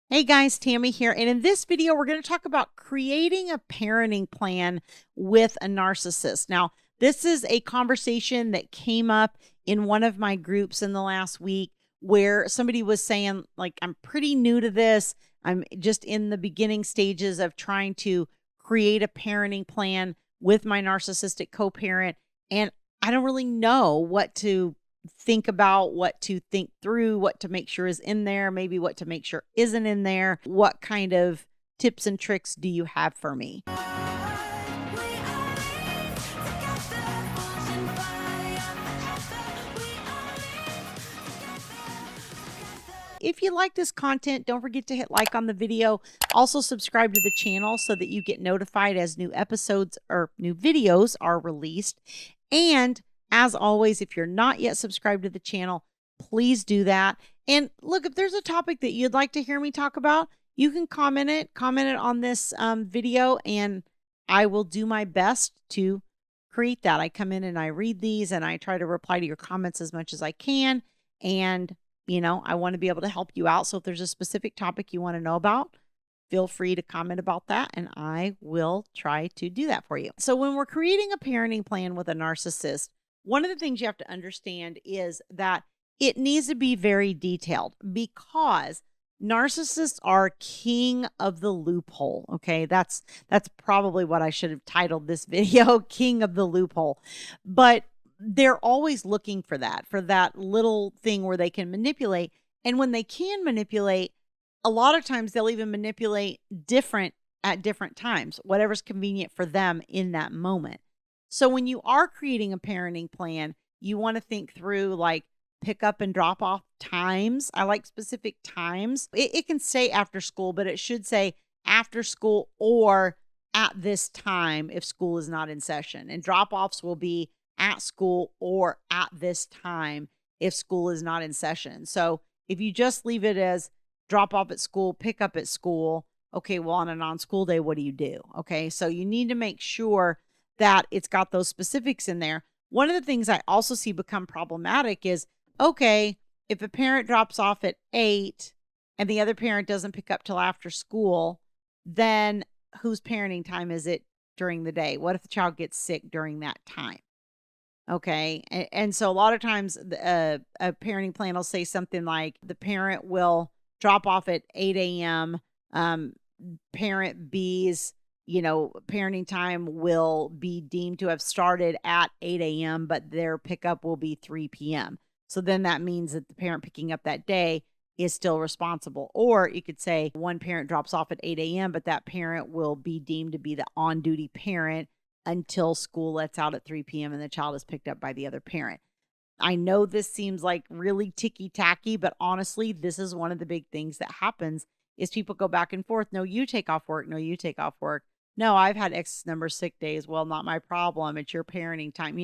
Hey guys, Tammy here. And in this video, we're going to talk about creating a parenting plan with a narcissist. Now, this is a conversation that came up in one of my groups in the last week where somebody was saying, like, I'm pretty new to this. I'm just in the beginning stages of trying to create a parenting plan with my narcissistic co-parent. And I don't really know what to think about, what to think through, what to make sure is in there, maybe what to make sure isn't in there. What kind of tips and tricks do you have for me? If you like this content, don't forget to hit like on the video. Also subscribe to the channel so that you get notified as new episodes or new videos are released. And as always, if you're not yet subscribed to the channel, please do that. And look, if there's a topic that you'd like to hear me talk about, you can comment it on this video, and I will do my best to create that. I come in and I read these and I try to reply to your comments as much as I can. And, I want to be able to help you out. So if there's a specific topic you want to know about, feel free to comment about that and I will try to do that for you. So when we're creating a parenting plan with a narcissist, one of the things you have to understand is that it needs to be very detailed because narcissists are king of the loophole. Okay, that's probably what I should have titled this video, King of the Loophole. But they're always looking for that little thing where they can manipulate. And when they can manipulate, a lot of times they'll even manipulate at different times, whatever's convenient for them in that moment. So when you are creating a parenting plan, you want to think through like pick up and drop off times. I like specific times. It can say after school, but it should say after school or at this time if school is not in session. And drop offs will be at school or at this time if school is not in session. So if you just leave it as drop off at school, pick up at school, okay, well, on a non-school day, what do you do? Okay, so you need to make sure that it's got those specifics in there. One of the things I also see become problematic is, okay, if a parent drops off at 8 and the other parent doesn't pick up till after school, then whose parenting time is it during the day? What if the child gets sick during that time? Okay. And so a lot of times a parenting plan will say something like the parent will drop off at 8 a.m. Parent B's, parenting time will be deemed to have started at 8 a.m., but their pickup will be 3 p.m. So then that means that the parent picking up that day is still responsible. Or you could say one parent drops off at 8 a.m., but that parent will be deemed to be the on-duty parent until school lets out at 3 p.m. and the child is picked up by the other parent. I know this seems like really ticky-tacky, but honestly, this is one of the big things that happens is people go back and forth. No, you take off work. No, you take off work. No, I've had X number of sick days. Well, not my problem. It's your parenting time,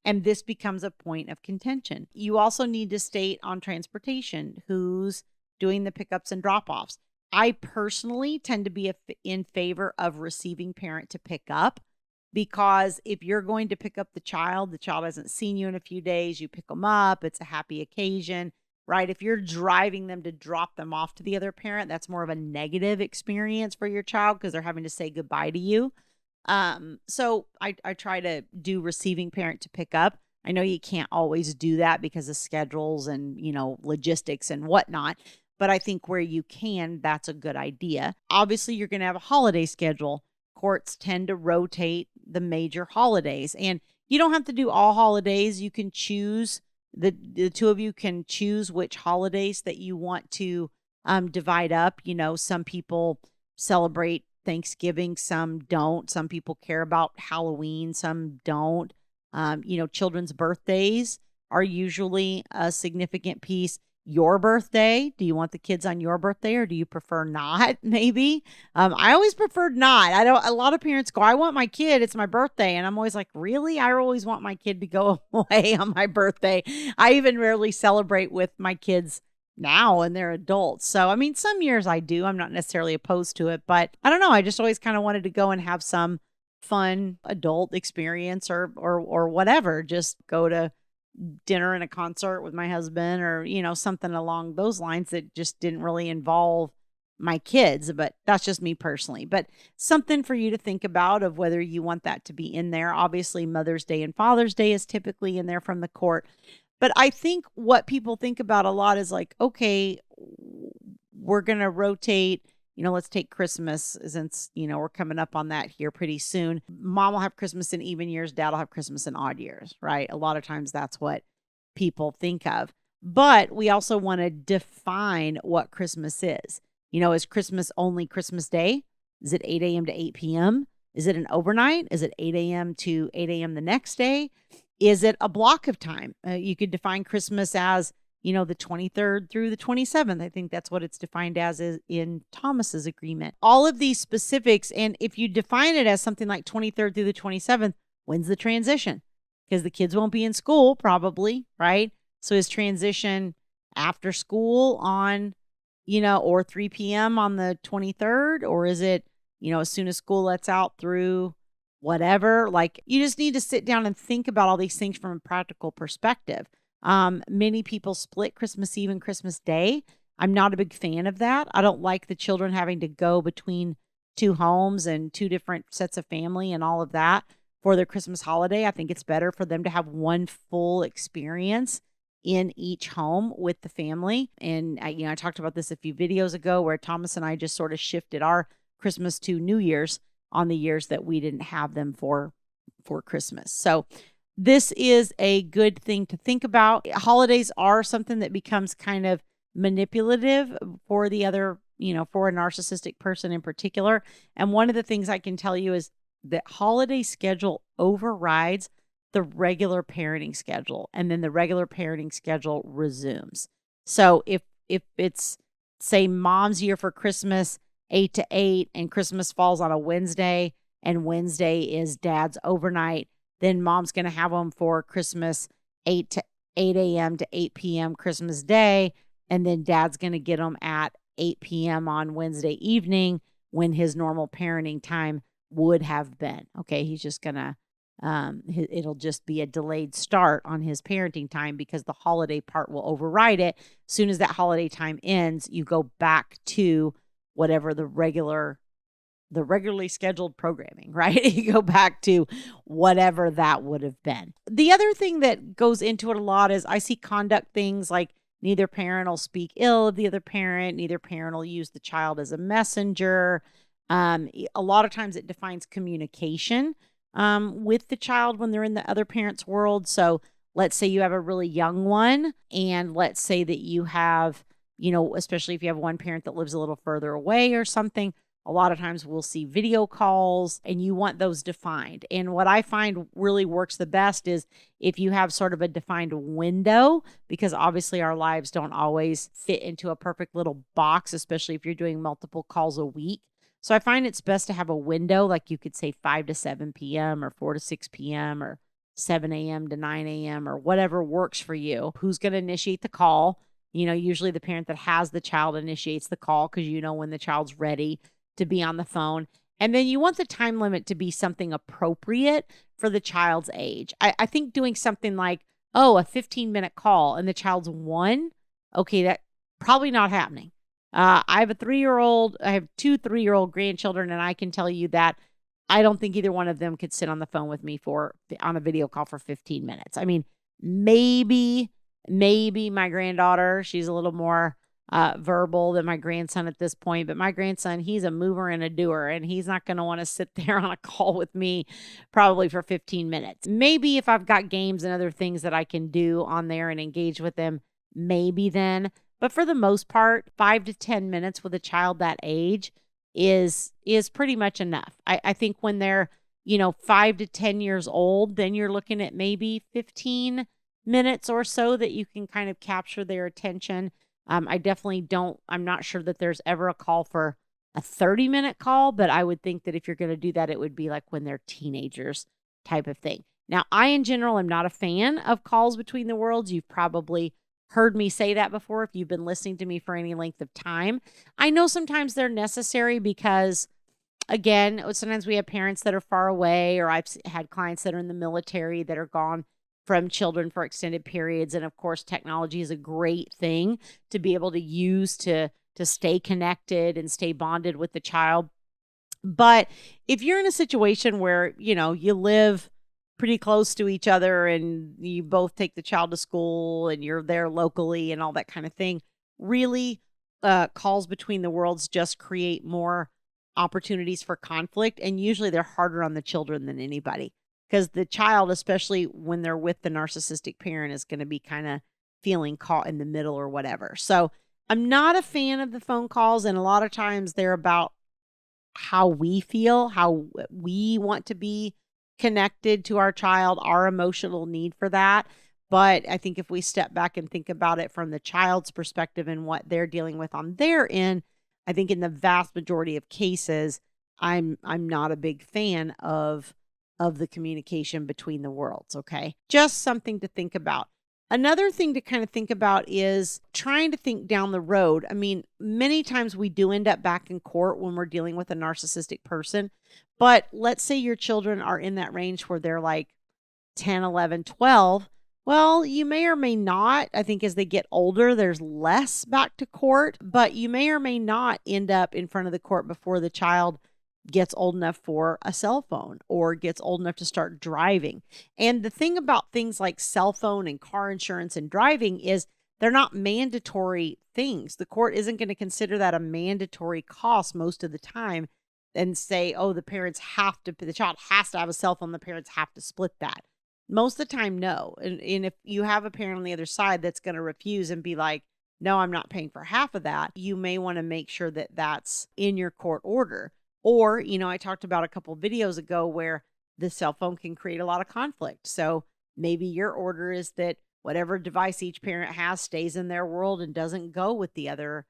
and this becomes a point of contention. You also need to state on transportation who's doing the pickups and drop-offs. I personally tend to be in favor of receiving parent to pick up. Because if you're going to pick up the child hasn't seen you in a few days, you pick them up, it's a happy occasion, right? If you're driving them to drop them off to the other parent, that's more of a negative experience for your child because they're having to say goodbye to you. So I try to do receiving parent to pick up. I know you can't always do that because of schedules and, logistics and whatnot. But I think where you can, that's a good idea. Obviously, you're going to have a holiday schedule. Courts tend to rotate the major holidays, and you don't have to do all holidays. You can choose the two of you can choose which holidays that you want to divide up. Some people celebrate Thanksgiving, some don't. Some people care about Halloween, some don't. Children's birthdays are usually a significant piece. Your birthday, do you want the kids on your birthday or do you prefer not? Maybe. I always preferred not. A lot of parents go, I want my kid, it's my birthday. And I'm always like, really? I always want my kid to go away on my birthday. I even rarely celebrate with my kids now and they're adults. So, some years I do. I'm not necessarily opposed to it, but I don't know. I just always kind of wanted to go and have some fun adult experience or whatever. Just go to dinner and a concert with my husband or, something along those lines that just didn't really involve my kids, but that's just me personally. But something for you to think about of whether you want that to be in there. Obviously, Mother's Day and Father's Day is typically in there from the court. But I think what people think about a lot is like, okay, we're going to rotate, let's take Christmas since, we're coming up on that here pretty soon. Mom will have Christmas in even years. Dad will have Christmas in odd years, right? A lot of times that's what people think of. But we also want to define what Christmas is. Is Christmas only Christmas Day? Is it 8 a.m. to 8 p.m.? Is it an overnight? Is it 8 a.m. to 8 a.m. the next day? Is it a block of time? You could define Christmas as, the 23rd through the 27th. I think that's what it's defined as is in Thomas's agreement. All of these specifics, and if you define it as something like 23rd through the 27th, when's the transition? Because the kids won't be in school probably, right? So is transition after school on, or 3 p.m. on the 23rd? Or is it, as soon as school lets out through whatever? Like, you just need to sit down and think about all these things from a practical perspective. Many people split Christmas Eve and Christmas Day. I'm not a big fan of that. I don't like the children having to go between two homes and two different sets of family and all of that for their Christmas holiday. I think it's better for them to have one full experience in each home with the family. And I talked about this a few videos ago where Thomas and I just sort of shifted our Christmas to New Year's on the years that we didn't have them for Christmas. So this is a good thing to think about. Holidays are something that becomes kind of manipulative for the other, for a narcissistic person in particular. And one of the things I can tell you is that holiday schedule overrides the regular parenting schedule, and then the regular parenting schedule resumes. So if it's, say, mom's year for Christmas 8 to 8 and Christmas falls on a Wednesday and Wednesday is dad's overnight, then mom's going to have them for Christmas 8 a.m. to 8 p.m. Christmas Day, and then dad's going to get them at 8 p.m. on Wednesday evening when his normal parenting time would have been. Okay, he's just going to it'll just be a delayed start on his parenting time because the holiday part will override it. As soon as that holiday time ends, you go back to whatever the regularly scheduled programming, right? You go back to whatever that would have been. The other thing that goes into it a lot is I see conduct things like neither parent will speak ill of the other parent. Neither parent will use the child as a messenger. A lot of times it defines communication with the child when they're in the other parent's world. So let's say you have a really young one, and let's say that you have, especially if you have one parent that lives a little further away or something, a lot of times we'll see video calls and you want those defined. And what I find really works the best is if you have sort of a defined window, because obviously our lives don't always fit into a perfect little box, especially if you're doing multiple calls a week. So I find it's best to have a window, like you could say 5 to 7 p.m. or 4 to 6 p.m. or 7 a.m. to 9 a.m. or whatever works for you. Who's going to initiate the call? Usually the parent that has the child initiates the call because when the child's ready to be on the phone. And then you want the time limit to be something appropriate for the child's age. I think doing something like, a 15-minute call and the child's 1, okay, that probably not happening. I have a 3-year-old, I have 2 3-year-old grandchildren, and I can tell you that I don't think either one of them could sit on the phone with me on a video call for 15 minutes. I mean, maybe my granddaughter, she's a little more verbal than my grandson at this point, but my grandson, he's a mover and a doer, and he's not going to want to sit there on a call with me probably for 15 minutes. Maybe if I've got games and other things that I can do on there and engage with them, maybe then. But for the most part, 5 to 10 minutes with a child that age is pretty much enough. I think when they're, 5 to 10 years old, then you're looking at maybe 15 minutes or so that you can kind of capture their attention. I'm not sure that there's ever a call for a 30-minute call, but I would think that if you're going to do that, it would be like when they're teenagers type of thing. Now, I, in general, am not a fan of calls between the worlds. You've probably heard me say that before if you've been listening to me for any length of time. I know sometimes they're necessary because, again, sometimes we have parents that are far away, or I've had clients that are in the military that are gone from children for extended periods. And of course, technology is a great thing to be able to use to to stay connected and stay bonded with the child. But if you're in a situation where, you live pretty close to each other and you both take the child to school and you're there locally and all that kind of thing, really calls between the worlds just create more opportunities for conflict. And usually they're harder on the children than anybody, because the child, especially when they're with the narcissistic parent, is going to be kind of feeling caught in the middle or whatever. So I'm not a fan of the phone calls. And a lot of times they're about how we feel, how we want to be connected to our child, our emotional need for that. But I think if we step back and think about it from the child's perspective and what they're dealing with on their end, I think in the vast majority of cases, I'm not a big fan of the communication between the worlds. Okay. Just something to think about. Another thing to kind of think about is trying to think down the road. I mean, many times we do end up back in court when we're dealing with a narcissistic person, but let's say your children are in that range where they're like 10, 11, 12. Well, you may or may not. I think as they get older, there's less back to court, but you may or may not end up in front of the court before the child gets old enough for a cell phone or gets old enough to start driving. And the thing about things like cell phone and car insurance and driving is they're not mandatory things. The court isn't going to consider that a mandatory cost most of the time and say, oh, the child has to have a cell phone. The parents have to split that. Most of the time, no. And if you have a parent on the other side that's going to refuse and be like, no, I'm not paying for half of that, you may want to make sure that that's in your court order. Or, I talked about a couple videos ago where the cell phone can create a lot of conflict. So maybe your order is that whatever device each parent has stays in their world and doesn't go with the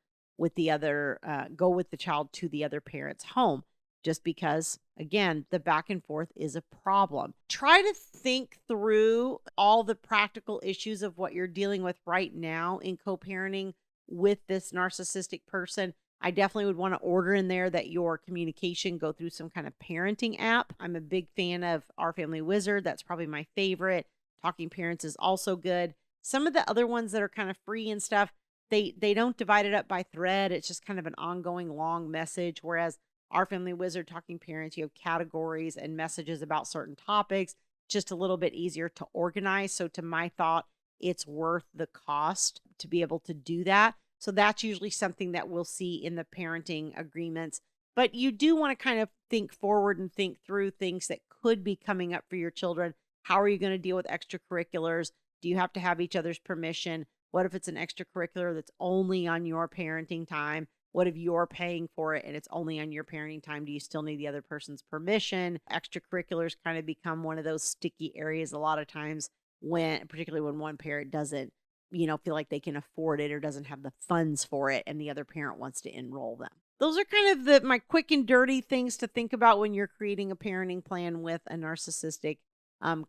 child to the other parent's home, just because, again, the back and forth is a problem. Try to think through all the practical issues of what you're dealing with right now in co-parenting with this narcissistic person. I definitely would want to order in there that your communication go through some kind of parenting app. I'm a big fan of Our Family Wizard. That's probably my favorite. Talking Parents is also good. Some of the other ones that are kind of free and stuff, they don't divide it up by thread. It's just kind of an ongoing long message. Whereas Our Family Wizard, Talking Parents, you have categories and messages about certain topics, just a little bit easier to organize. So to my thought, it's worth the cost to be able to do that. So that's usually something that we'll see in the parenting agreements. But you do want to kind of think forward and think through things that could be coming up for your children. How are you going to deal with extracurriculars? Do you have to have each other's permission? What if it's an extracurricular that's only on your parenting time? What if you're paying for it and it's only on your parenting time? Do you still need the other person's permission? Extracurriculars kind of become one of those sticky areas a lot of times, particularly when one parent doesn't feel like they can afford it or doesn't have the funds for it and the other parent wants to enroll them. Those are kind of my quick and dirty things to think about when you're creating a parenting plan with a narcissistic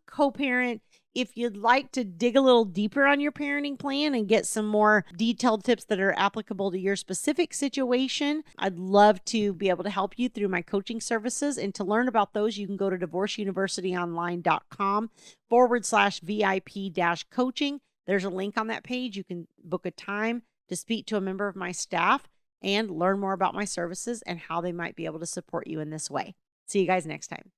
co-parent. If you'd like to dig a little deeper on your parenting plan and get some more detailed tips that are applicable to your specific situation, I'd love to be able to help you through my coaching services. And to learn about those, you can go to divorceuniversityonline.com/VIP-coaching. There's a link on that page. You can book a time to speak to a member of my staff and learn more about my services and how they might be able to support you in this way. See you guys next time.